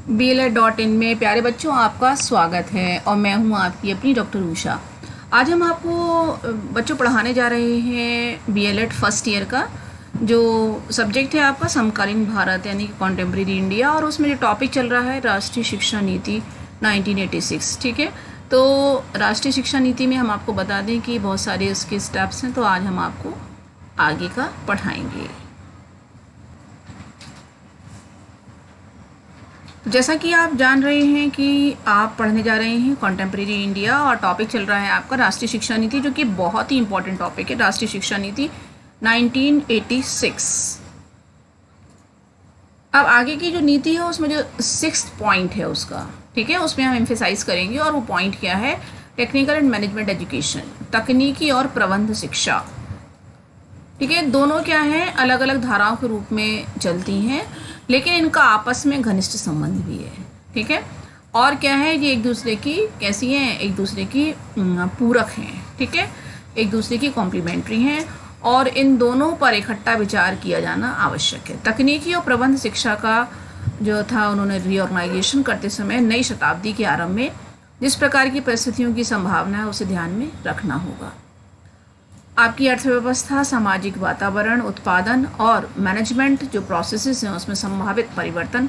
BLED.in में प्यारे बच्चों आपका स्वागत है और मैं हूं आपकी अपनी डॉक्टर उषा। आज हम आपको बच्चों पढ़ाने जा रहे हैं BLED फर्स्ट ईयर का जो सब्जेक्ट है आपका समकालीन भारत यानी कि कॉन्टेम्प्रेरी इंडिया, और उसमें जो टॉपिक चल रहा है राष्ट्रीय शिक्षा नीति 1986। ठीक है, तो राष्ट्रीय शिक्षा नीति में हम आपको बता दें कि बहुत सारे उसके स्टेप्स हैं, तो आज हम आपको आगे का पढ़ाएंगे। जैसा कि आप जान रहे हैं कि आप पढ़ने जा रहे हैं कॉन्टेम्प्रेरी इंडिया और टॉपिक चल रहा है आपका राष्ट्रीय शिक्षा नीति, जो कि बहुत ही इंपॉर्टेंट टॉपिक है। राष्ट्रीय शिक्षा नीति 1986। अब आगे की जो नीति है उसमें जो 6th पॉइंट है उसका, ठीक है, उसमें हम एम्फेसाइज करेंगे। और वो पॉइंट क्या है? टेक्निकल एंड मैनेजमेंट एजुकेशन, तकनीकी और प्रबंध शिक्षा। ठीक है, दोनों क्या है, अलग अलग धाराओं के रूप में चलती हैं, लेकिन इनका आपस में घनिष्ठ संबंध भी है। ठीक है, और क्या है, ये एक दूसरे की कैसी हैं, एक दूसरे की पूरक हैं। ठीक है, एक दूसरे की कॉम्प्लीमेंट्री हैं और इन दोनों पर इकट्ठा विचार किया जाना आवश्यक है। तकनीकी और प्रबंध शिक्षा का जो था, उन्होंने रीऑर्गेनाइजेशन करते समय नई शताब्दी के आरंभ में जिस प्रकार की परिस्थितियों की संभावना है उसे ध्यान में रखना होगा। आपकी अर्थव्यवस्था, सामाजिक वातावरण, उत्पादन और मैनेजमेंट जो प्रोसेसेस हैं उसमें संभावित परिवर्तन,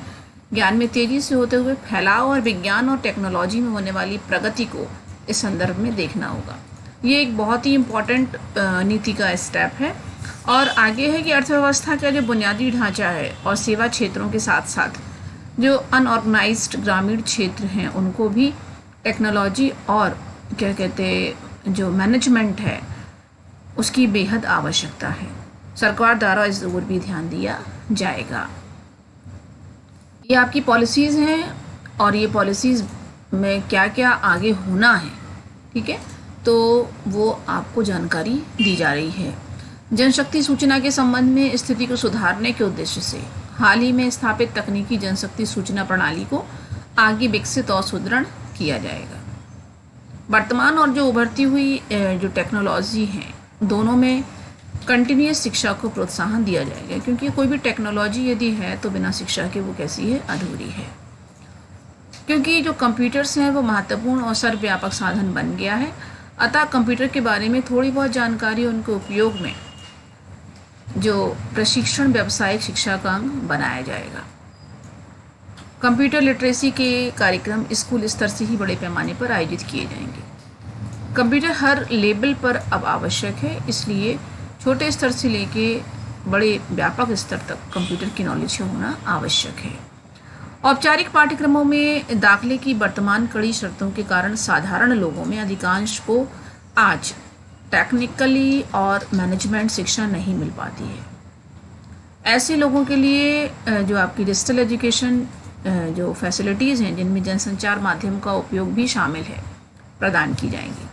ज्ञान में तेजी से होते हुए फैलाव और विज्ञान और टेक्नोलॉजी में होने वाली प्रगति को इस संदर्भ में देखना होगा। ये एक बहुत ही इम्पॉर्टेंट नीति का स्टेप है। और आगे है कि अर्थव्यवस्था का जो बुनियादी ढांचा है और सेवा क्षेत्रों के साथ साथ जो अनऑर्गेनाइज्ड ग्रामीण क्षेत्र हैं उनको भी टेक्नोलॉजी और क्या कहते हैं जो मैनेजमेंट है उसकी बेहद आवश्यकता है। सरकार द्वारा इस ओर भी ध्यान दिया जाएगा। ये आपकी पॉलिसीज़ हैं और ये पॉलिसीज़ में क्या क्या आगे होना है, ठीक है, तो वो आपको जानकारी दी जा रही है। जनशक्ति सूचना के संबंध में स्थिति को सुधारने के उद्देश्य से हाल ही में स्थापित तकनीकी जनशक्ति सूचना प्रणाली को आगे विकसित और सुदृढ़ किया जाएगा। वर्तमान और जो उभरती हुई जो टेक्नोलॉजी हैं दोनों में कंटिन्यूस शिक्षा को प्रोत्साहन दिया जाएगा, क्योंकि कोई भी टेक्नोलॉजी यदि है तो बिना शिक्षा के वो कैसी है, अधूरी है। क्योंकि जो कंप्यूटर्स हैं वो महत्वपूर्ण और सर्वव्यापक साधन बन गया है, अतः कंप्यूटर के बारे में थोड़ी बहुत जानकारी उनके उपयोग में जो प्रशिक्षण व्यावसायिक शिक्षा का अंग बनाया जाएगा। कंप्यूटर लिटरेसी के कार्यक्रम स्कूल स्तर से ही बड़े पैमाने पर आयोजित किए जाएंगे। कंप्यूटर हर लेवल पर अब आवश्यक है, इसलिए छोटे स्तर से लेके बड़े व्यापक स्तर तक कंप्यूटर की नॉलेज होना आवश्यक है। औपचारिक पाठ्यक्रमों में दाखिले की वर्तमान कड़ी शर्तों के कारण साधारण लोगों में अधिकांश को आज टेक्निकली और मैनेजमेंट शिक्षा नहीं मिल पाती है। ऐसे लोगों के लिए जो आपकी डिजिटल एजुकेशन जो फैसिलिटीज़ हैं जिनमें जनसंचार माध्यम का उपयोग भी शामिल है, प्रदान की जाएंगी।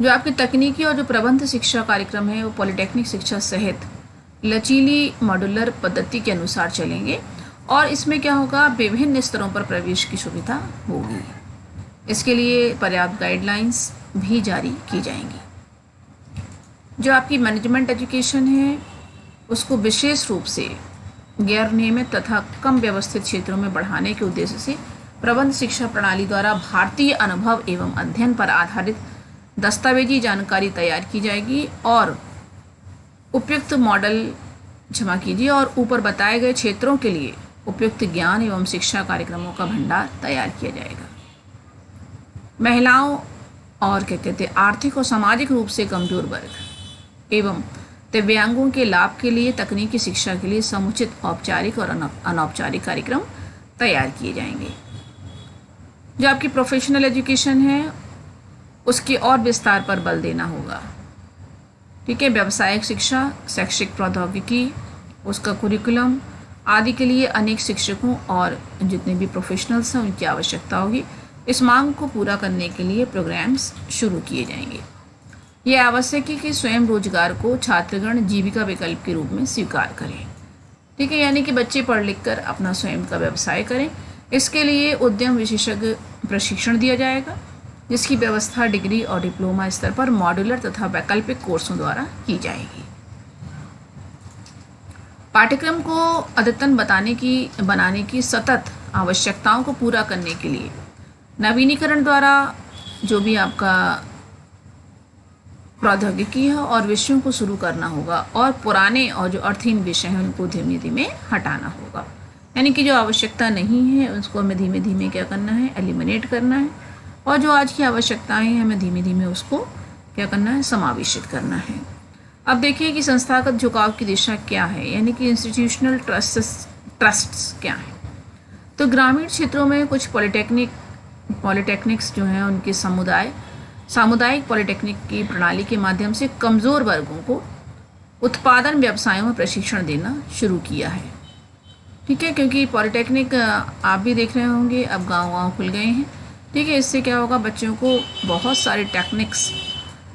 जो आपकी तकनीकी और जो प्रबंध शिक्षा कार्यक्रम है वो पॉलिटेक्निक शिक्षा सहित लचीली मॉड्यूलर पद्धति के अनुसार चलेंगे और इसमें क्या होगा, विभिन्न स्तरों पर प्रवेश की सुविधा होगी। इसके लिए पर्याप्त गाइडलाइंस भी जारी की जाएंगी। जो आपकी मैनेजमेंट एजुकेशन है उसको विशेष रूप से गैर नियमित तथा कम व्यवस्थित क्षेत्रों में बढ़ाने के उद्देश्य से प्रबंध शिक्षा प्रणाली द्वारा भारतीय अनुभव एवं अध्ययन पर आधारित दस्तावेजी जानकारी तैयार की जाएगी और उपयुक्त मॉडल और ऊपर बताए गए क्षेत्रों के लिए उपयुक्त ज्ञान एवं शिक्षा कार्यक्रमों का भंडार तैयार किया जाएगा। महिलाओं और क्या कहते हैं आर्थिक और सामाजिक रूप से कमजोर वर्ग एवं दिव्यांगों के लाभ के लिए तकनीकी शिक्षा के लिए समुचित औपचारिक और अनौपचारिक कार्यक्रम तैयार किए जाएंगे। जो आपकी प्रोफेशनल एजुकेशन है उसके और विस्तार पर बल देना होगा। ठीक है, व्यावसायिक शिक्षा, शैक्षिक प्रौद्योगिकी, उसका कुरिकुलम आदि के लिए अनेक शिक्षकों और जितने भी प्रोफेशनल्स हैं उनकी आवश्यकता होगी। इस मांग को पूरा करने के लिए प्रोग्राम्स शुरू किए जाएंगे। ये आवश्यक है कि स्वयं रोजगार को छात्रगण जीविका विकल्प के रूप में स्वीकार करें। ठीक है, यानी कि बच्चे पढ़ लिख कर अपना स्वयं का व्यवसाय करें। इसके लिए उद्यम विशेषज्ञ प्रशिक्षण दिया जाएगा, जिसकी व्यवस्था डिग्री और डिप्लोमा स्तर पर मॉड्यूलर तथा वैकल्पिक कोर्सों द्वारा की जाएगी। पाठ्यक्रम को अद्यतन बनाने की सतत आवश्यकताओं को पूरा करने के लिए नवीनीकरण द्वारा जो भी आपका प्रौद्योगिकी है और विषयों को शुरू करना होगा और पुराने और जो अर्थहीन विषय हैं उनको धीमे धीमे हटाना होगा। यानी कि जो आवश्यकता नहीं है उसको हमें धीमे धीमे क्या करना है, एलिमिनेट करना है, और जो आज की आवश्यकताएं हैं हमें धीमे धीमे उसको क्या करना है, समावेशित करना है। अब देखिए कि संस्थागत झुकाव की दिशा क्या है, यानी कि इंस्टीट्यूशनल ट्रस्ट्स क्या हैं। तो ग्रामीण क्षेत्रों में कुछ पॉलिटेक्निक्स जो हैं उनके सामुदायिक पॉलिटेक्निक की प्रणाली के माध्यम से कमज़ोर वर्गों को उत्पादन व्यवसायों में प्रशिक्षण देना शुरू किया है। ठीक है, क्योंकि पॉलिटेक्निक आप भी देख रहे होंगे अब गांव खुल गए हैं। ठीक है, इससे क्या होगा, बच्चों को बहुत सारे टेक्निक्स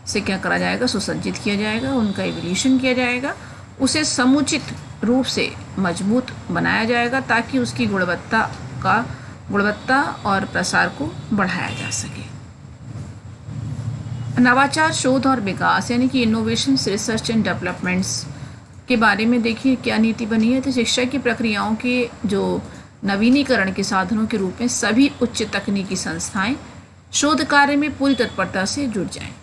से क्या करा जाएगा, सुसज्जित किया जाएगा, उनका एवोल्यूशन किया जाएगा, उसे समुचित रूप से मजबूत बनाया जाएगा ताकि उसकी गुणवत्ता और प्रसार को बढ़ाया जा सके। नवाचार, शोध और विकास यानी कि इनोवेशन, रिसर्च एंड डेवलपमेंट्स के बारे में देखिए क्या नीति बनी है। तो शिक्षा की प्रक्रियाओं के जो नवीनीकरण के साधनों के रूप में सभी उच्च तकनीकी संस्थाएं शोध कार्य में पूरी तत्परता से जुट जाएं।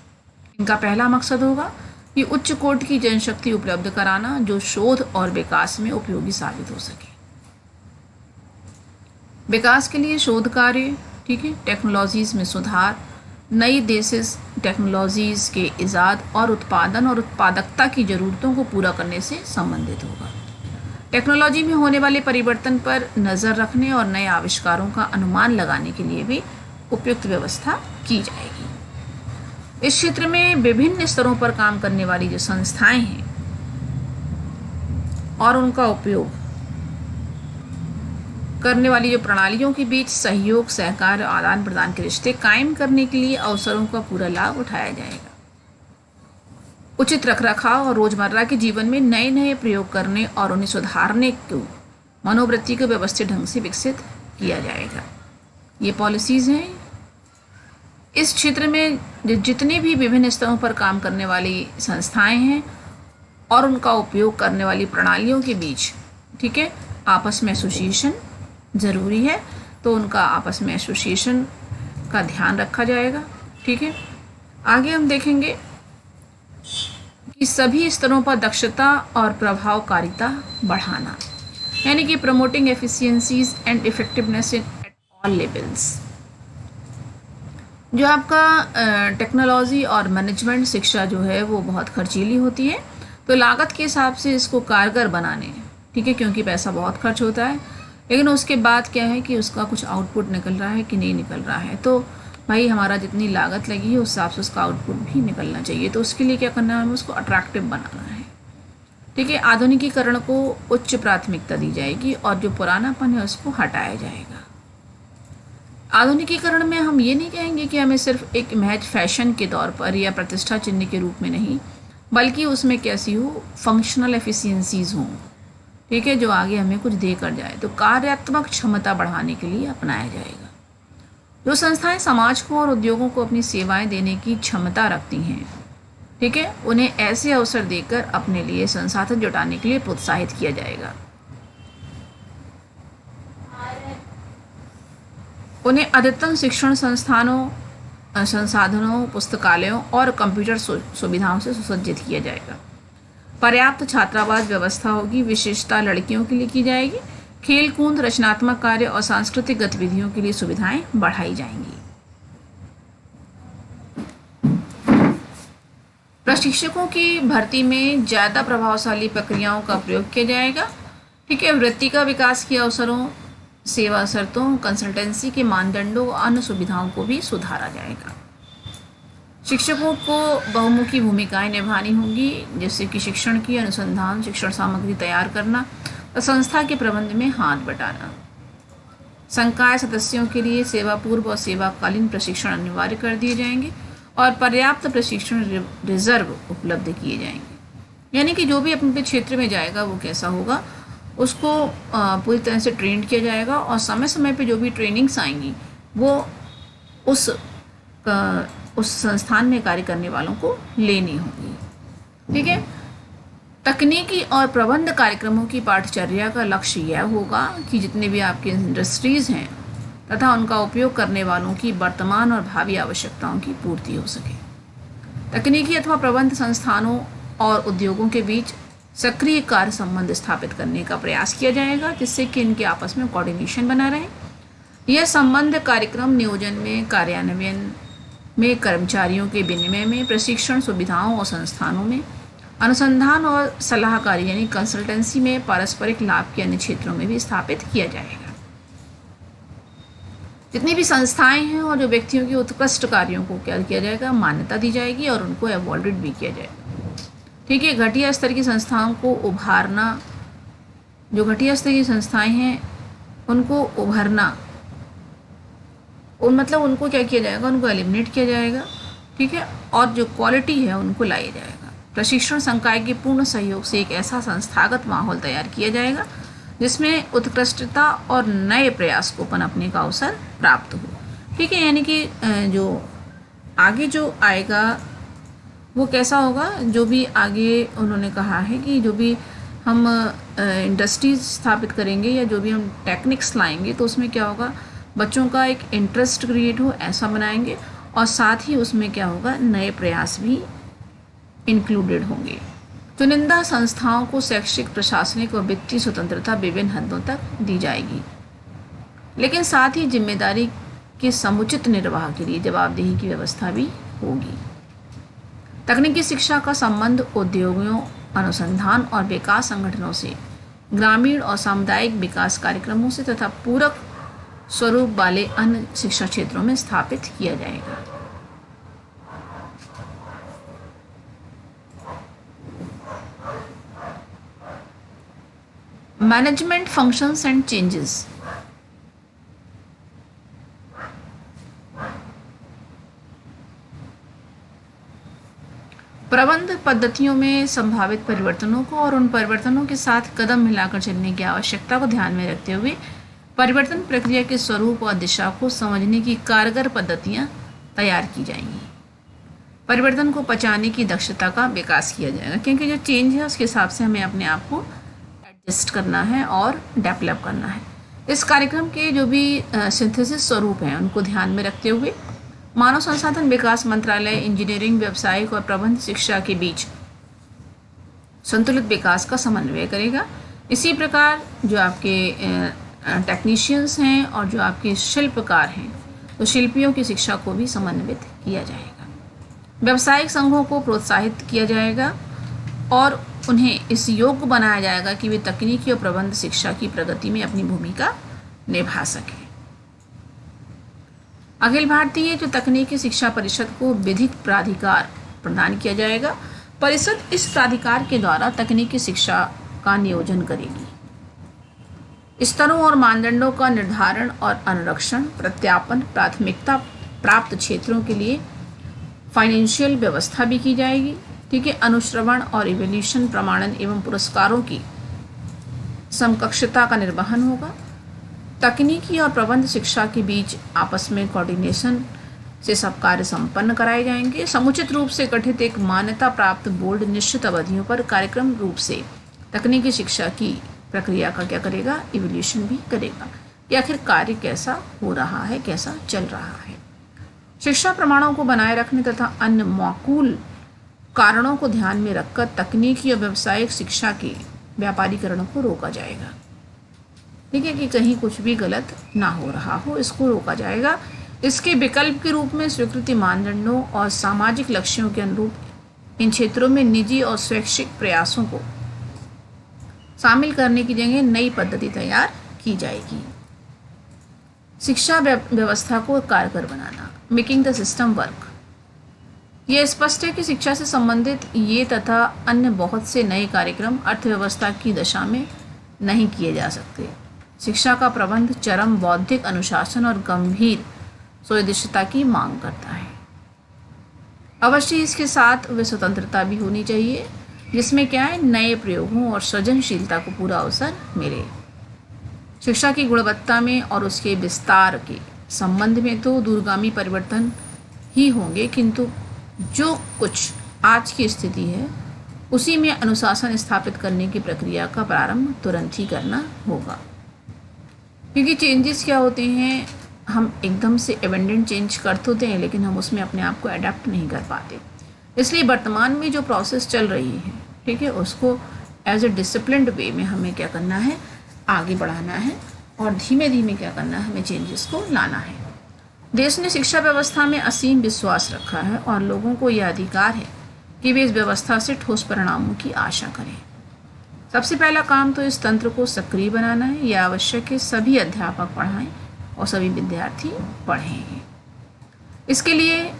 इनका पहला मकसद होगा कि उच्च कोटि की जनशक्ति उपलब्ध कराना जो शोध और विकास में उपयोगी साबित हो सके। विकास के लिए शोध कार्य, ठीक है, टेक्नोलॉजीज़ में सुधार, नई देसिस टेक्नोलॉजीज़ के इजाद और उत्पादन और उत्पादकता की ज़रूरतों को पूरा करने से संबंधित होगा। टेक्नोलॉजी में होने वाले परिवर्तन पर नज़र रखने और नए आविष्कारों का अनुमान लगाने के लिए भी उपयुक्त व्यवस्था की जाएगी। इस क्षेत्र में विभिन्न स्तरों पर काम करने वाली जो संस्थाएं हैं और उनका उपयोग करने वाली जो प्रणालियों के बीच सहयोग, सहकार, आदान प्रदान के रिश्ते कायम करने के लिए अवसरों का पूरा लाभ उठाया जाएगा। उचित रखरखाव और रोजमर्रा के जीवन में नए नए प्रयोग करने और उन्हें सुधारने को मनोवृत्ति को व्यवस्थित ढंग से विकसित किया जाएगा। ये पॉलिसीज़ हैं। इस क्षेत्र में जितने भी विभिन्न स्तरों पर काम करने वाली संस्थाएं हैं और उनका उपयोग करने वाली प्रणालियों के बीच, ठीक है, आपस में एसोसिएशन ज़रूरी है, तो उनका आपस में एसोसिएशन का ध्यान रखा जाएगा। ठीक है, आगे हम देखेंगे कि सभी स्तरों पर दक्षता और प्रभावकारिता बढ़ाना, यानी कि promoting efficiencies and effectiveness at all levels. जो आपका टेक्नोलॉजी और मैनेजमेंट शिक्षा जो है वो बहुत खर्चीली होती है, तो लागत के हिसाब से इसको कारगर बनाने, ठीक है, क्योंकि पैसा बहुत खर्च होता है, लेकिन उसके बाद क्या है कि उसका कुछ आउटपुट निकल रहा है कि नहीं निकल रहा है। तो भाई हमारा जितनी लागत लगी है उस हिसाब से उसका आउटपुट भी निकलना चाहिए। तो उसके लिए क्या करना है, हमें उसको अट्रैक्टिव बनाना है। ठीक है, आधुनिकीकरण को उच्च प्राथमिकता दी जाएगी और जो पुरानापन है उसको हटाया जाएगा। आधुनिकीकरण में हम ये नहीं कहेंगे कि हमें सिर्फ एक महज फैशन के तौर पर या प्रतिष्ठा चिन्ह के रूप में नहीं, बल्कि उसमें कैसी हो, फंक्शनल एफिशिएंसीज हों, ठीक है, जो आगे हमें कुछ दे कर जाए। तो कार्यात्मक क्षमता बढ़ाने के लिए अपनाया जाएगा। जो संस्थाएं समाज को और उद्योगों को अपनी सेवाएं देने की क्षमता रखती हैं, ठीक है, उन्हें ऐसे अवसर देकर अपने लिए संसाधन जुटाने के लिए प्रोत्साहित किया जाएगा। उन्हें अद्यतन शिक्षण संसाधनों, पुस्तकालयों और कंप्यूटर सुविधाओं से सुसज्जित किया जाएगा। पर्याप्त छात्रावास व्यवस्था होगी, विशेषता लड़कियों के लिए की जाएगी। खेल कूद, रचनात्मक कार्य और सांस्कृतिक गतिविधियों के लिए सुविधाएं बढ़ाई जाएंगी। प्रशिक्षकों की भर्ती में ज़्यादा प्रभावशाली प्रक्रियाओं का प्रयोग किया जाएगा। ठीक है, वृत्ति का विकास के अवसरों, सेवा शर्तों, कंसल्टेंसी के मानदंडों और अन्य सुविधाओं को भी सुधारा जाएगा। शिक्षकों को बहुमुखी भूमिकाएं निभानी होंगी, जैसे कि शिक्षण की अनुसंधान, शिक्षण सामग्री तैयार करना और संस्था के प्रबंध में हाथ बटाना। संकाय सदस्यों के लिए सेवा पूर्व और सेवाकालीन प्रशिक्षण अनिवार्य कर दिए जाएंगे और पर्याप्त प्रशिक्षण रिजर्व उपलब्ध किए जाएंगे। यानी कि जो भी अपने क्षेत्र में जाएगा वो कैसा होगा, उसको पूरी तरह से ट्रेंड किया जाएगा और समय समय पे जो भी ट्रेनिंग्स आएंगी वो उस संस्थान में कार्य करने वालों को लेनी होगी। ठीक है, तकनीकी और प्रबंध कार्यक्रमों की पाठचर्या का लक्ष्य यह होगा कि जितने भी आपके इंडस्ट्रीज़ हैं तथा उनका उपयोग करने वालों की वर्तमान और भावी आवश्यकताओं की पूर्ति हो सके। तकनीकी अथवा प्रबंध संस्थानों और उद्योगों के बीच सक्रिय कार्य संबंध स्थापित करने का प्रयास किया जाएगा, जिससे कि इनके आपस में कोऑर्डिनेशन बना रहे। यह संबंध कार्यक्रम नियोजन में, कार्यान्वयन में, कर्मचारियों के विनिमय में, प्रशिक्षण सुविधाओं और संस्थानों में, अनुसंधान और सलाहकारी यानी कंसल्टेंसी में, पारस्परिक लाभ के अन्य क्षेत्रों में भी स्थापित किया जाएगा। जितनी भी संस्थाएं हैं और जो व्यक्तियों के उत्कृष्ट कार्यों को क्या किया जाएगा, मान्यता दी जाएगी और उनको अवॉर्डेड भी किया जाएगा। ठीक है, घटिया स्तर की संस्थाओं को उभारना, जो घटिया स्तर की संस्थाएं हैं उनको उभरना, मतलब उनको क्या किया जाएगा, उनको एलिमिनेट किया जाएगा। ठीक है, और जो क्वालिटी है उनको लाया जाएगा। प्रशिक्षण संकाय के पूर्ण सहयोग से एक ऐसा संस्थागत माहौल तैयार किया जाएगा जिसमें उत्कृष्टता और नए प्रयास को पनपने का अवसर प्राप्त हो। ठीक है, यानी कि जो आगे जो आएगा वो कैसा होगा, जो भी आगे उन्होंने कहा है कि जो भी हम इंडस्ट्रीज स्थापित करेंगे या जो भी हम टेक्निक्स लाएंगे तो उसमें क्या होगा, बच्चों का एक इंटरेस्ट क्रिएट हो ऐसा बनाएंगे और साथ ही उसमें क्या होगा, नए प्रयास भी इंक्लूडेड होंगे। चुनिंदा संस्थाओं को शैक्षिक, प्रशासनिक और वित्तीय स्वतंत्रता विभिन्न हदों तक दी जाएगी, लेकिन साथ ही जिम्मेदारी के समुचित निर्वाह के लिए जवाबदेही की व्यवस्था भी होगी। तकनीकी शिक्षा का संबंध उद्योगों, अनुसंधान और विकास संगठनों से, ग्रामीण और सामुदायिक विकास कार्यक्रमों से तथा पूरक स्वरूप वाले अन्य शिक्षा क्षेत्रों में स्थापित किया जाएगा। Management functions and changes. प्रबंध पद्धतियों में संभावित परिवर्तनों को और उन परिवर्तनों के साथ कदम मिलाकर चलने की आवश्यकता को ध्यान में रखते हुए परिवर्तन प्रक्रिया के स्वरूप और दिशा को समझने की कारगर पद्धतियां तैयार की जाएंगी। परिवर्तन को पचाने की दक्षता का विकास किया जाएगा, क्योंकि जो चेंज है उसके हिसाब से हमें अपने आप को एडजस्ट करना है और डेवलप करना है। इस कार्यक्रम के जो भी सिंथेसिस स्वरूप हैं उनको ध्यान में रखते हुए मानव संसाधन विकास मंत्रालय इंजीनियरिंग, व्यावसायिक और प्रबंध शिक्षा के बीच संतुलित विकास का समन्वय करेगा। इसी प्रकार जो आपके टेक्नीशियंस हैं और जो आपके शिल्पकार हैं, तो शिल्पियों की शिक्षा को भी समन्वित किया जाएगा। व्यावसायिक संघों को प्रोत्साहित किया जाएगा और उन्हें इस योग्य बनाया जाएगा कि वे तकनीकी और प्रबंध शिक्षा की प्रगति में अपनी भूमिका निभा सकें। अखिल भारतीय जो तकनीकी शिक्षा परिषद को विधिक प्राधिकार प्रदान किया जाएगा। परिषद इस प्राधिकार के द्वारा तकनीकी शिक्षा का नियोजन करेगी। स्तरों और मानदंडों का निर्धारण और अनुरक्षण, प्रत्यापन, प्राथमिकता प्राप्त क्षेत्रों के लिए फाइनेंशियल व्यवस्था भी की जाएगी। ठीक है, अनुश्रवण और इवैल्यूएशन, प्रमाणन एवं पुरस्कारों की समकक्षता का निर्वहन होगा। तकनीकी और प्रबंध शिक्षा के बीच आपस में कोऑर्डिनेशन से सब कार्य संपन्न कराए जाएंगे। समुचित रूप से गठित एक मान्यता प्राप्त बोर्ड निश्चित अवधियों पर कार्यक्रम रूप से तकनीकी शिक्षा की प्रक्रिया का क्या करेगा, इवैल्यूएशन भी करेगा कि आखिर कार्य कैसा हो रहा है, कैसा चल रहा है। शिक्षा प्रमाणों को बनाए रखने तथा अन्य माकूल कारणों को ध्यान में रखकर तकनीकी और व्यावसायिक शिक्षा के व्यापारीकरण को रोका जाएगा। ठीक है, कि कहीं कुछ भी गलत ना हो रहा हो, इसको रोका जाएगा। इसके विकल्प के रूप में स्वीकृति मानदंडों और सामाजिक लक्ष्यों के अनुरूप इन क्षेत्रों में निजी और स्वैच्छिक प्रयासों को शामिल करने की जगह नई पद्धति तैयार की जाएगी। शिक्षा व्यवस्था को कारगर बनाना, मेकिंग द सिस्टम वर्क। यह स्पष्ट है कि शिक्षा से संबंधित ये तथा अन्य बहुत से नए कार्यक्रम अर्थव्यवस्था की दशा में नहीं किए जा सकते। शिक्षा का प्रबंध चरम बौद्धिक अनुशासन और गंभीर स्वदेशिता की मांग करता है। अवश्य इसके साथ वे स्वतंत्रता भी होनी चाहिए, जिसमें क्या है, नए प्रयोगों और सृजनशीलता को पूरा अवसर मिले। शिक्षा की गुणवत्ता में और उसके विस्तार के संबंध में तो दूरगामी परिवर्तन ही होंगे, किंतु जो कुछ आज की स्थिति है उसी में अनुशासन स्थापित करने की प्रक्रिया का प्रारंभ तुरंत ही करना होगा। क्योंकि चेंजेस क्या होते हैं, हम एकदम से एबेंडेंट चेंज करते होते हैं लेकिन हम उसमें अपने आप को अडेप्ट नहीं कर पाते। इसलिए वर्तमान में जो प्रोसेस चल रही है, ठीक है, उसको एज ए डिसिप्लिन्ड वे में हमें क्या करना है, आगे बढ़ाना है और धीमे धीमे क्या करना है, हमें चेंजेस को लाना है। देश ने शिक्षा व्यवस्था में असीम विश्वास रखा है और लोगों को यह अधिकार है कि वे इस व्यवस्था से ठोस परिणामों की आशा करें। सबसे पहला काम तो इस तंत्र को सक्रिय बनाना है। यह आवश्यक है सभी अध्यापक पढ़ाएं और सभी विद्यार्थी पढ़ें। इसके लिए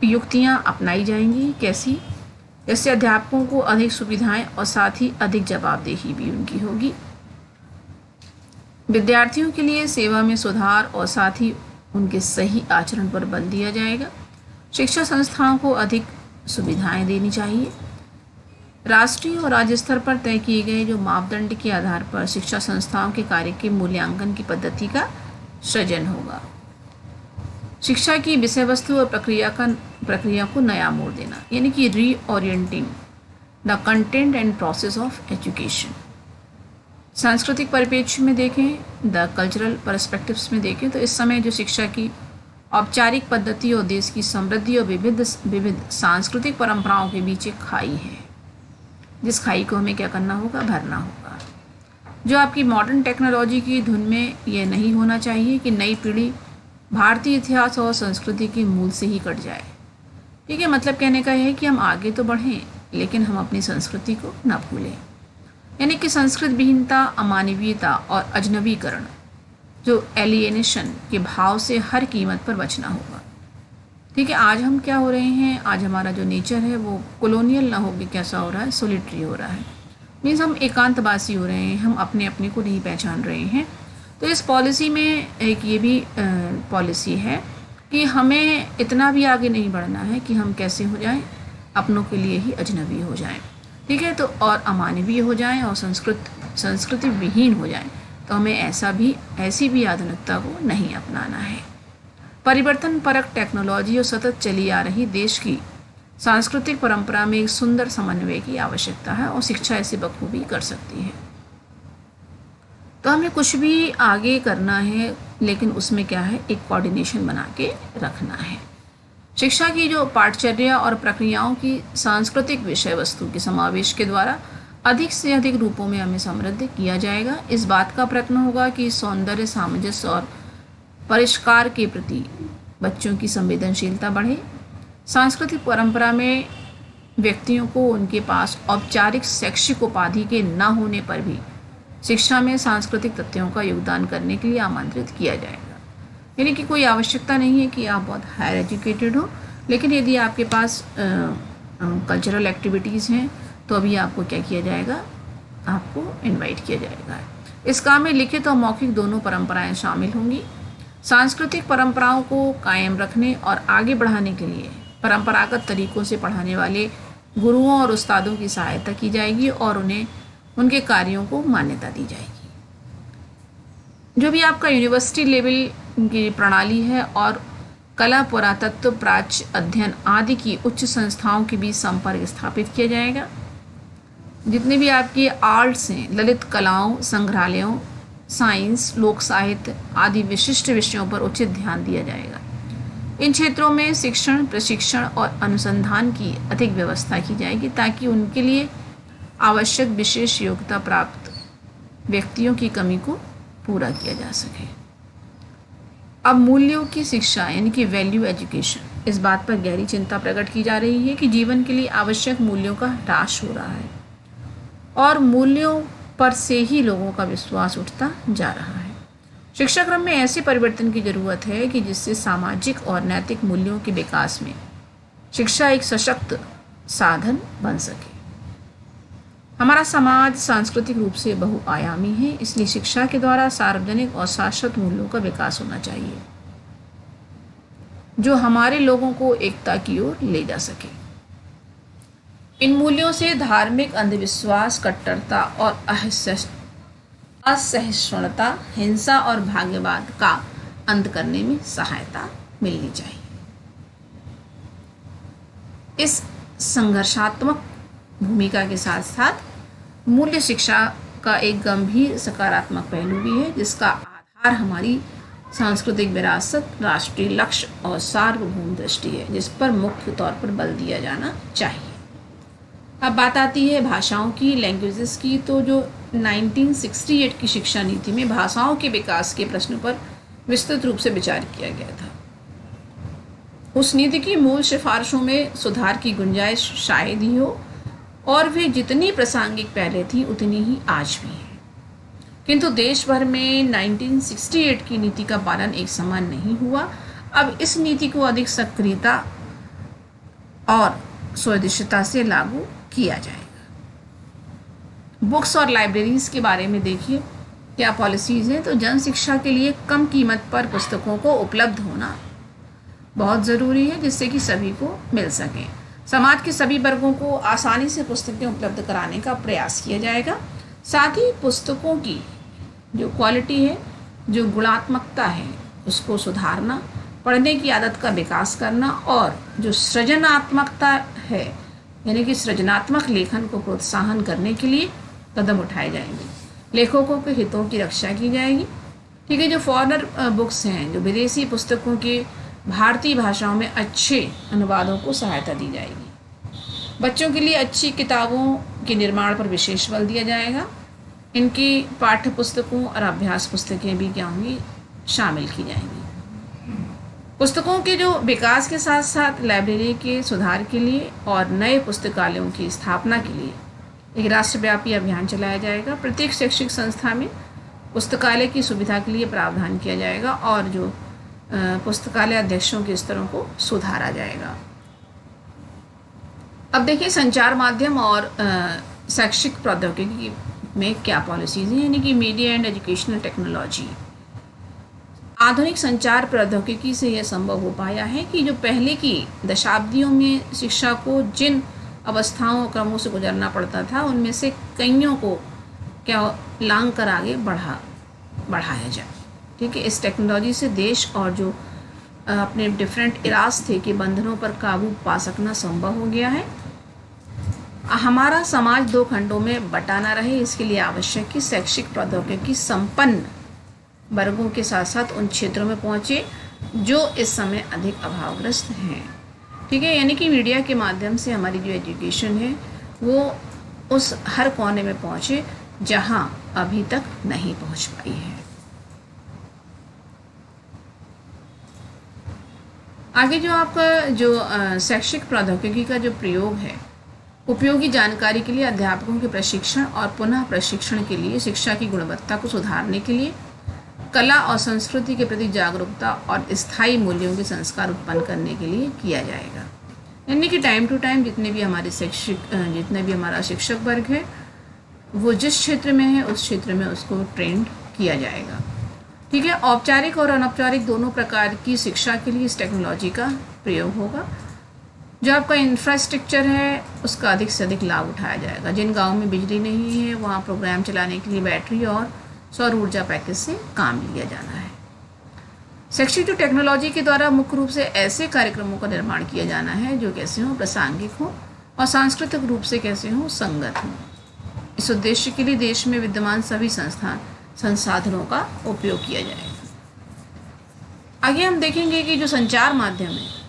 युक्तियाँ अपनाई जाएंगी। कैसी? जैसे अध्यापकों को अधिक सुविधाएं और साथ ही अधिक जवाबदेही भी उनकी होगी। विद्यार्थियों के लिए सेवा में सुधार और साथ ही उनके सही आचरण पर बल दिया जाएगा। शिक्षा संस्थाओं को अधिक सुविधाएं देनी चाहिए। राष्ट्रीय और राज्य स्तर पर तय किए गए जो मापदंड के आधार पर शिक्षा संस्थाओं के कार्य के मूल्यांकन की पद्धति का सृजन होगा। शिक्षा की विषय वस्तु और प्रक्रिया को नया मोड़ देना, यानी कि reorienting the content and process of education. सांस्कृतिक परिप्रेक्ष्य में देखें, द कल्चरल पर्सपेक्टिव्स में देखें तो इस समय जो शिक्षा की औपचारिक पद्धति और देश की समृद्धि और विविध सांस्कृतिक परंपराओं के बीच एक खाई है, जिस खाई को हमें क्या करना होगा, भरना होगा। जो आपकी मॉडर्न टेक्नोलॉजी की धुन में यह नहीं होना चाहिए कि नई पीढ़ी भारतीय इतिहास और संस्कृति के मूल से ही कट जाए। ठीक है, मतलब कहने का यह है कि हम आगे तो बढ़ें लेकिन हम अपनी संस्कृति को न भूलें। यानी कि संस्कृत विहीनता, अमानवीयता और अजनबीकरण, जो एलिएनेशन के भाव से हर कीमत पर बचना होगा। ठीक है, आज हम क्या हो रहे हैं, आज हमारा जो नेचर है वो कॉलोनियल ना होकर कैसा हो रहा है, सोलिटरी हो रहा है। मीन्स हम एकांतवासी हो रहे हैं, हम अपने अपने को नहीं पहचान रहे हैं। तो इस पॉलिसी में एक ये भी पॉलिसी है कि हमें इतना भी आगे नहीं बढ़ना है कि हम कैसे हो जाएं, अपनों के लिए ही अजनबी हो जाएं। ठीक है, तो और अमानवीय हो जाएं और संस्कृति विहीन हो जाएं। तो हमें ऐसी भी आधुनिकता को नहीं अपनाना है। परिवर्तन परक टेक्नोलॉजी और सतत चली आ रही देश की सांस्कृतिक परंपरा में एक सुंदर समन्वय की आवश्यकता है और शिक्षा ऐसे बखूबी कर सकती है। तो हमें कुछ भी आगे करना है लेकिन उसमें क्या है, एक कोऑर्डिनेशन बना के रखना है। शिक्षा की जो पाठचर्या और प्रक्रियाओं की सांस्कृतिक विषय वस्तु के समावेश के द्वारा अधिक से अधिक रूपों में हमें समृद्ध किया जाएगा। इस बात का प्रयत्न होगा कि सौंदर्य, सामंजस्य और परिष्कार के प्रति बच्चों की संवेदनशीलता बढ़े। सांस्कृतिक परंपरा में व्यक्तियों को उनके पास औपचारिक शैक्षिक उपाधि के न होने पर भी शिक्षा में सांस्कृतिक तथ्यों का योगदान करने के लिए आमंत्रित किया जाएगा। यानी कि कोई आवश्यकता नहीं है कि आप बहुत हायर एजुकेटेड हो, लेकिन यदि आपके पास कल्चरल एक्टिविटीज़ हैं तो अभी आपको क्या किया जाएगा, आपको इनवाइट किया जाएगा। इस काम में लिखित और मौखिक दोनों परंपराएं शामिल होंगी। सांस्कृतिक परंपराओं को कायम रखने और आगे बढ़ाने के लिए परंपरागत तरीकों से पढ़ाने वाले गुरुओं और उस्तादों की सहायता की जाएगी और उन्हें उनके कार्यों को मान्यता दी जाएगी। जो भी आपका यूनिवर्सिटी लेवल की प्रणाली है और कला, पुरातत्व, प्राच्य अध्ययन आदि की उच्च संस्थाओं के बीच संपर्क स्थापित किया जाएगा। जितने भी आपके आर्ट्स हैं, ललित कलाओं, संग्रहालयों, साइंस, लोक साहित्य आदि विशिष्ट विषयों पर उचित ध्यान दिया जाएगा। इन क्षेत्रों में शिक्षण, प्रशिक्षण और अनुसंधान की अधिक व्यवस्था की जाएगी ताकि उनके लिए आवश्यक विशेष योग्यता प्राप्त व्यक्तियों की कमी को पूरा किया जा सके। अब मूल्यों की शिक्षा यानी कि वैल्यू एजुकेशन, इस बात पर गहरी चिंता प्रकट की जा रही है कि जीवन के लिए आवश्यक मूल्यों का ह्रास हो रहा है और मूल्यों पर से ही लोगों का विश्वास उठता जा रहा है। शिक्षा क्रम में ऐसे परिवर्तन की जरूरत है कि जिससे सामाजिक और नैतिक मूल्यों के विकास में शिक्षा एक सशक्त साधन बन सके। हमारा समाज सांस्कृतिक रूप से बहुआयामी है, इसलिए शिक्षा के द्वारा सार्वजनिक और शाश्वत मूल्यों का विकास होना चाहिए जो हमारे लोगों को एकता की ओर ले जा सके। इन मूल्यों से धार्मिक अंधविश्वास, कट्टरता और असहिष्णुता, हिंसा और भाग्यवाद का अंत करने में सहायता मिलनी चाहिए। इस संघर्षात्मक भूमिका के साथ साथ मूल्य शिक्षा का एक गंभीर सकारात्मक पहलू भी है, जिसका आधार हमारी सांस्कृतिक विरासत, राष्ट्रीय लक्ष्य और सार्वभौम दृष्टि है, जिस पर मुख्य तौर पर बल दिया जाना चाहिए। अब बात आती है भाषाओं की, लैंग्वेजेस की। तो जो 1968 की शिक्षा नीति में भाषाओं के विकास के प्रश्न पर विस्तृत रूप से विचार किया गया था। उस नीति की मूल सिफारिशों में सुधार की गुंजाइश शायद ही हो, और वे जितनी प्रासंगिक पहले थी उतनी ही आज भी है। किंतु देश भर में 1968 की नीति का पालन एक समान नहीं हुआ। अब इस नीति को अधिक सक्रियता और स्वदेशिता से लागू किया जाएगा। बुक्स और लाइब्रेरीज के बारे में देखिए क्या पॉलिसीज़ हैं। तो जन शिक्षा के लिए कम कीमत पर पुस्तकों को उपलब्ध होना बहुत ज़रूरी है, जिससे कि सभी को मिल सके। समाज के सभी वर्गों को आसानी से पुस्तकें उपलब्ध कराने का प्रयास किया जाएगा। साथ ही पुस्तकों की जो क्वालिटी है, जो गुणात्मकता है, उसको सुधारना, पढ़ने की आदत का विकास करना, और जो सृजनात्मकता है यानी कि सृजनात्मक लेखन को प्रोत्साहन करने के लिए कदम उठाए जाएंगे। लेखकों के हितों की रक्षा की जाएगी। ठीक है, जो फॉरेनर बुक्स हैं, जो विदेशी पुस्तकों के भारतीय भाषाओं में अच्छे अनुवादों को सहायता दी जाएगी। बच्चों के लिए अच्छी किताबों के निर्माण पर विशेष बल दिया जाएगा। इनकी पाठ्य पुस्तकों और अभ्यास पुस्तकें भी क्या होंगी, शामिल की जाएंगी। पुस्तकों के जो विकास के साथ साथ लाइब्रेरी के सुधार के लिए और नए पुस्तकालयों की स्थापना के लिए एक राष्ट्रव्यापी अभियान चलाया जाएगा। प्रत्येक शैक्षिक संस्था में पुस्तकालय की सुविधा के लिए प्रावधान किया जाएगा और जो पुस्तकालय अध्यक्षों के स्तरों को सुधारा जाएगा। अब देखिए संचार माध्यम और शैक्षिक प्रौद्योगिकी में क्या पॉलिसीज हैं, यानी कि मीडिया एंड एजुकेशनल टेक्नोलॉजी। आधुनिक संचार प्रौद्योगिकी से यह संभव हो पाया है कि जो पहले की दशाब्दियों में शिक्षा को जिन अवस्थाओं क्रमों से गुजरना पड़ता था, उनमें से कईयों को क्या लांग कर आगे बढ़ाया जाए। ठीक है, इस टेक्नोलॉजी से देश और जो अपने डिफरेंट इरास थे के बंधनों पर काबू पा सकना संभव हो गया है। हमारा समाज दो खंडों में बटा ना रहे, इसके लिए आवश्यक कि शैक्षिक प्रौद्योगिकी संपन्न वर्गों के साथ साथ उन क्षेत्रों में पहुँचे जो इस समय अधिक अभावग्रस्त हैं। ठीक है, यानी कि मीडिया के माध्यम से हमारी जो एजुकेशन है वो उस हर कोने में पहुँचे जहाँ अभी तक नहीं पहुँच पाई है। आगे जो आपका जो शैक्षिक प्रौद्योगिकी का जो प्रयोग है, उपयोगी जानकारी के लिए, अध्यापकों के प्रशिक्षण और पुनः प्रशिक्षण के लिए, शिक्षा की गुणवत्ता को सुधारने के लिए, कला और संस्कृति के प्रति जागरूकता और स्थायी मूल्यों के संस्कार उत्पन्न करने के लिए किया जाएगा। यानी कि टाइम टू टाइम जितने भी हमारा शिक्षक वर्ग है वो जिस क्षेत्र में है उस क्षेत्र में उसको ट्रेंड किया जाएगा। ठीक है, औपचारिक और अनौपचारिक दोनों प्रकार की शिक्षा के लिए इस टेक्नोलॉजी का प्रयोग होगा। जो आपका इंफ्रास्ट्रक्चर है उसका अधिक से अधिक लाभ उठाया जाएगा। जिन गाँव में बिजली नहीं है वहाँ प्रोग्राम चलाने के लिए बैटरी और सौर ऊर्जा पैकेज से काम लिया जाना है। शैक्षिक जो टेक्नोलॉजी के द्वारा मुख्य रूप से ऐसे कार्यक्रमों का निर्माण किया जाना है जो कैसे हों, प्रासंगिक हों और सांस्कृतिक रूप से कैसे हों, संगत हों। इस उद्देश्य के लिए देश में विद्यमान सभी संसाधनों का उपयोग किया जाएगा। आगे हम देखेंगे कि जो संचार माध्यम है,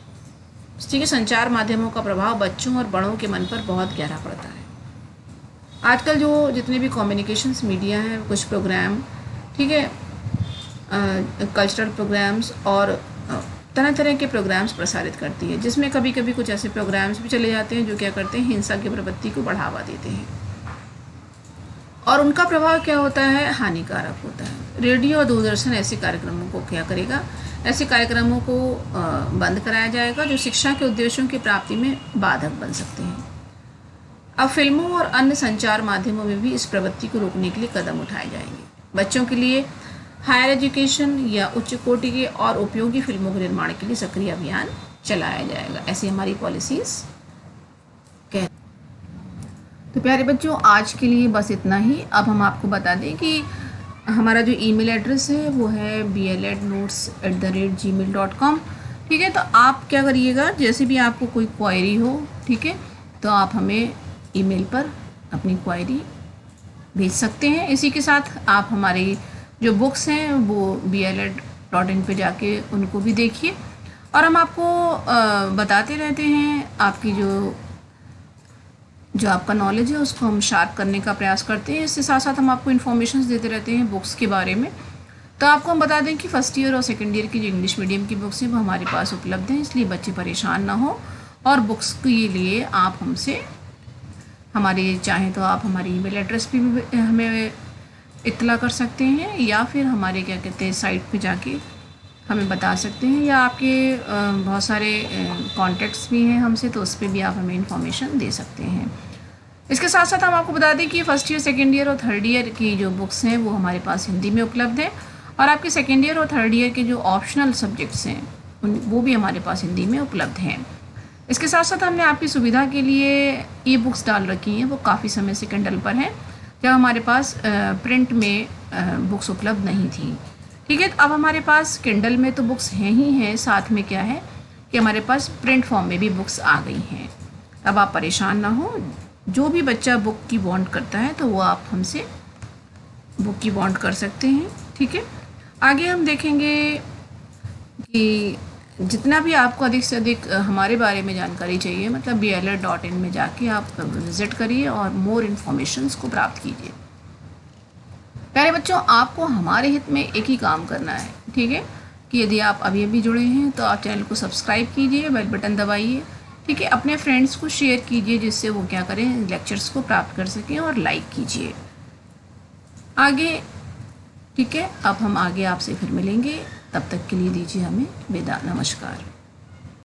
ठीक है, संचार माध्यमों का प्रभाव बच्चों और बड़ों के मन पर बहुत गहरा पड़ता है। आजकल जो जितने भी कम्युनिकेशंस मीडिया हैं, कुछ प्रोग्राम, ठीक है, कल्चरल प्रोग्राम्स और तरह तरह के प्रोग्राम्स प्रसारित करती है, जिसमें कभी कभी कुछ ऐसे प्रोग्राम्स भी चले जाते हैं जो क्या करते हैं, हिंसा की प्रवृत्ति को बढ़ावा देते हैं और उनका प्रभाव क्या होता है, हानिकारक होता है। रेडियो और दूरदर्शन ऐसे कार्यक्रमों को क्या करेगा, ऐसे कार्यक्रमों को बंद कराया जाएगा जो शिक्षा के उद्देश्यों की प्राप्ति में बाधक बन सकते हैं। अब फिल्मों और अन्य संचार माध्यमों में भी इस प्रवृत्ति को रोकने के लिए कदम उठाए जाएंगे। बच्चों के लिए हायर एजुकेशन या उच्च कोटि के और उपयोगी फिल्मों के निर्माण के लिए सक्रिय अभियान चलाया जाएगा। ऐसी हमारी पॉलिसीज कह। तो प्यारे बच्चों, आज के लिए बस इतना ही। अब हम आपको बता दें कि हमारा जो ईमेल एड्रेस है वो है blednotes@gmail.com। ठीक है, तो आप क्या करिएगा, जैसे भी आपको कोई क्वेरी हो, ठीक है, तो आप हमें ईमेल पर अपनी क्वायरी भेज सकते हैं। इसी के साथ आप हमारी जो बुक्स हैं वो BLED.in पे जाके उनको भी देखिए। और हम आपको बताते रहते हैं, आपकी जो आपका नॉलेज है उसको हम शार्प करने का प्रयास करते हैं। इसके साथ साथ हम आपको इन्फॉर्मेशन देते रहते हैं बुक्स के बारे में। तो आपको हम बता दें कि फर्स्ट ईयर और सेकेंड ईयर की जो इंग्लिश मीडियम की बुक्स हैं वो हमारे पास उपलब्ध हैं, इसलिए बच्चे परेशान ना हो। और बुक्स के लिए आप हमसे हमारे चाहें तो आप हमारी ईमेल एड्रेस पे भी हमें इत्तला कर सकते हैं, या फिर हमारे क्या कहते हैं साइट पे जाके हमें बता सकते हैं, या आपके बहुत सारे कॉन्टैक्ट्स भी हैं हमसे, तो उस पर भी आप हमें इंफॉर्मेशन दे सकते हैं। इसके साथ साथ हम आपको बता दें कि फर्स्ट ईयर, सेकेंड ईयर और थर्ड ईयर की जो बुक्स हैं वो हमारे पास हिंदी में उपलब्ध हैं, और आपके सेकेंड ईयर और थर्ड ईयर के जो ऑप्शनल सब्जेक्ट्स हैं वो भी हमारे पास हिंदी में उपलब्ध हैं। इसके साथ साथ हमने आपकी सुविधा के लिए ई बुक्स डाल रखी हैं, वो काफ़ी समय से किंडल पर हैं, जब हमारे पास प्रिंट में बुक्स उपलब्ध नहीं थी। ठीक है, अब हमारे पास किंडल में तो बुक्स हैं ही हैं, साथ में क्या है कि हमारे पास प्रिंट फॉर्म में भी बुक्स आ गई हैं। अब आप परेशान ना हो, जो भी बच्चा बुक की वांट करता है तो वो आप हमसे बुक की वांट कर सकते हैं। ठीक है, आगे हम देखेंगे कि जितना भी आपको अधिक से अधिक हमारे बारे में जानकारी चाहिए, मतलब BLED.in में जाके आप विज़िट करिए और मोर इन्फॉर्मेशंस को प्राप्त कीजिए। प्यारे बच्चों, आपको हमारे हित में एक ही काम करना है, ठीक है, कि यदि आप अभी जुड़े हैं तो आप चैनल को सब्सक्राइब कीजिए, बेल बटन दबाइए, ठीक है, अपने फ्रेंड्स को शेयर कीजिए जिससे वो क्या करें, लेक्चर्स को प्राप्त कर सकें, और लाइक कीजिए आगे। ठीक है, अब हम आगे आपसे फिर मिलेंगे, तब तक के लिए दीजिए हमें विदा। नमस्कार।